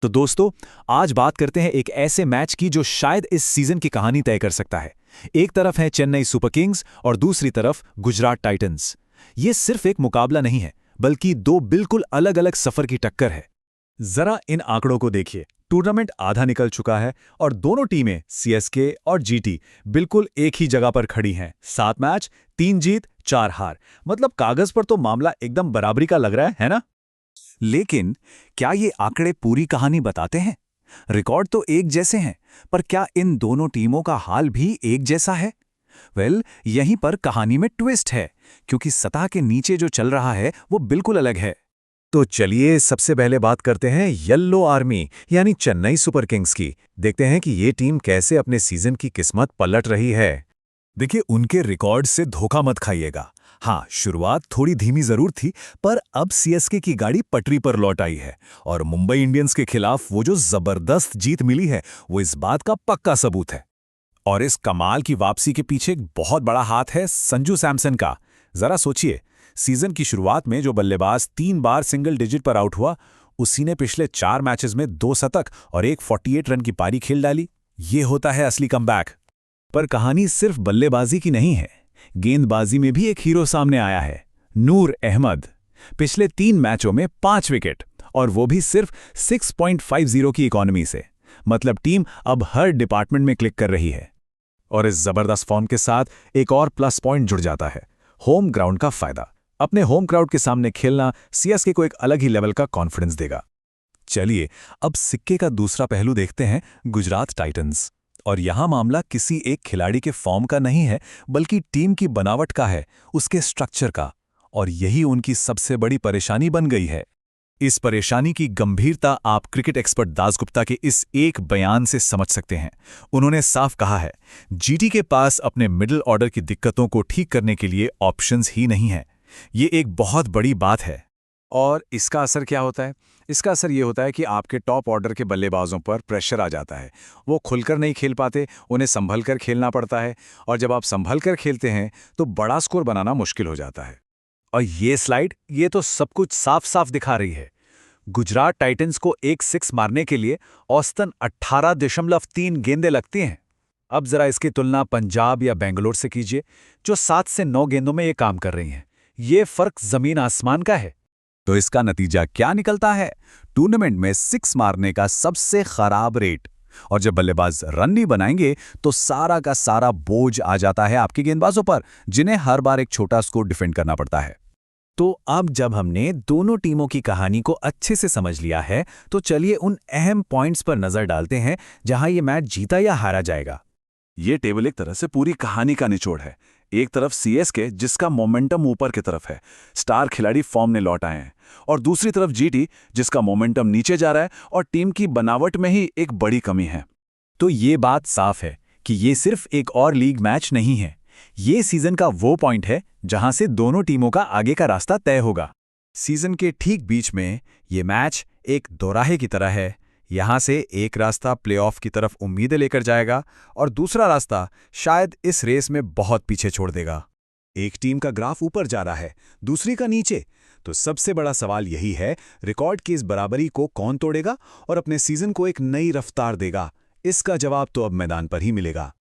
तो दोस्तों, आज बात करते हैं एक ऐसे मैच की जो शायद इस सीजन की कहानी तय कर सकता है। एक तरफ है चेन्नई सुपर किंग्स और दूसरी तरफ गुजरात टाइटंस। ये सिर्फ एक मुकाबला नहीं है, बल्कि दो बिल्कुल अलग-अलग सफर की टक्कर है। जरा इन आंकड़ों को देखिए। टूर्नामेंट आधा निकल चुका है और दोनों टीमें सीएसके और जीटी बिल्कुल एक ही जगह पर खड़ी हैं। 7 मैच, 3 जीत, 4 हार। मतलब कागज पर तो मामला एकदम बराबरी का लग रहा है ना? लेकिन क्या ये आंकड़े पूरी कहानी बताते हैं? रिकॉर्ड तो एक जैसे हैं, पर क्या इन दोनों टीमों का हाल भी एक जैसा है? यहीं पर कहानी में ट्विस्ट है, क्योंकि सतह के नीचे जो चल रहा है वो बिल्कुल अलग है। तो चलिए सबसे पहले बात करते हैं येल्लो आर्मी यानी चेन्नई सुपर किंग्स की। देखते हैं कि ये टीम कैसे अपने सीजन की किस्मत पलट रही है। देखिए, उनके रिकॉर्ड से धोखा मत खाइएगा। हाँ, शुरुआत थोड़ी धीमी जरूर थी, पर अब सीएसके की गाड़ी पटरी पर लौट आई है और मुंबई इंडियंस के खिलाफ वो जो जबरदस्त जीत मिली है, वो इस बात का पक्का सबूत है। और इस कमाल की वापसी के पीछे एक बहुत बड़ा हाथ है संजू सैमसन का। जरा सोचिए, सीजन की शुरुआत में जो बल्लेबाज 3 बार सिंगल डिजिट पर आउट हुआ, उसी ने पिछले 4 मैचेस में 2 शतक और एक 48 रन की पारी खेल डाली। ये होता है असली कमबैक। पर कहानी सिर्फ बल्लेबाजी की नहीं है, गेंदबाजी में भी एक हीरो सामने आया है, नूर अहमद। पिछले 3 मैचों में 5 विकेट, और वो भी सिर्फ 6.50 की इकॉनमी से। मतलब टीम अब हर डिपार्टमेंट में क्लिक कर रही है। और इस जबरदस्त फॉर्म के साथ एक और प्लस पॉइंट जुड़ जाता है, होम ग्राउंड का फायदा। अपने होम क्राउड के सामने खेलना सीएसके को एक अलग ही लेवल का कॉन्फिडेंस देगा। चलिए अब सिक्के का दूसरा पहलू देखते हैं, गुजरात टाइटंस। और यहां मामला किसी एक खिलाड़ी के फॉर्म का नहीं है, बल्कि टीम की बनावट का है, उसके स्ट्रक्चर का। और यही उनकी सबसे बड़ी परेशानी बन गई है। इस परेशानी की गंभीरता आप क्रिकेट एक्सपर्ट दासगुप्ता के इस एक बयान से समझ सकते हैं। उन्होंने साफ कहा है, जीटी के पास अपने मिडिल ऑर्डर की दिक्कतों को ठीक करने के लिए ऑप्शंस ही नहीं है। ये एक बहुत बड़ी बात है। और इसका असर क्या होता है? इसका असर ये होता है कि आपके टॉप ऑर्डर के बल्लेबाजों पर प्रेशर आ जाता है। वो खुलकर नहीं खेल पाते, उन्हें संभल कर खेलना पड़ता है। और जब आप संभल कर खेलते हैं तो बड़ा स्कोर बनाना मुश्किल हो जाता है। और ये स्लाइड ये तो सब कुछ साफ साफ दिखा रही है। गुजरात टाइटंस को एक 6 मारने के लिए औसतन 18.3 गेंदें लगती हैं। अब जरा इसकी तुलना पंजाब या बेंगलोर से कीजिए, जो 7 से 9 गेंदों में ये काम कर रही हैं। ये फर्क जमीन आसमान का है। तो इसका नतीजा क्या निकलता है? टूर्नामेंट में 6 मारने का सबसे खराब रेट। और जब बल्लेबाज रन नहीं बनाएंगे तो सारा का सारा बोझ आ जाता है आपके गेंदबाजों पर, जिन्हें हर बार एक छोटा स्कोर डिफेंड करना पड़ता है। तो अब जब हमने दोनों टीमों की कहानी को अच्छे से समझ लिया है, तो चलिए उन अहम पॉइंट्स पर नजर डालते हैं जहां ये मैच जीता या हारा जाएगा। ये टेबल एक तरह से पूरी कहानी का निचोड़ है। एक तरफ सीएसके, जिसका मोमेंटम ऊपर की तरफ है, स्टार खिलाड़ी फॉर्म में लौट आए हैं, और दूसरी तरफ जीटी, जिसका मोमेंटम नीचे जा रहा है और टीम की बनावट में ही एक बड़ी कमी है। तो ये बात साफ है कि ये सिर्फ एक और लीग मैच नहीं है। ये सीजन का वो पॉइंट है जहां से दोनों टीमों का आगे का रास्ता तय होगा। सीजन के ठीक बीच में ये मैच एक दोराहे की तरह है। यहां से एक रास्ता प्लेऑफ की तरफ उम्मीदें लेकर जाएगा और दूसरा रास्ता शायद इस रेस में बहुत पीछे छोड़ देगा। एक टीम का ग्राफ ऊपर जा रहा है, दूसरी का नीचे। तो सबसे बड़ा सवाल यही है, रिकॉर्ड की इस बराबरी को कौन तोड़ेगा और अपने सीजन को एक नई रफ्तार देगा? इसका जवाब तो अब मैदान पर ही मिलेगा।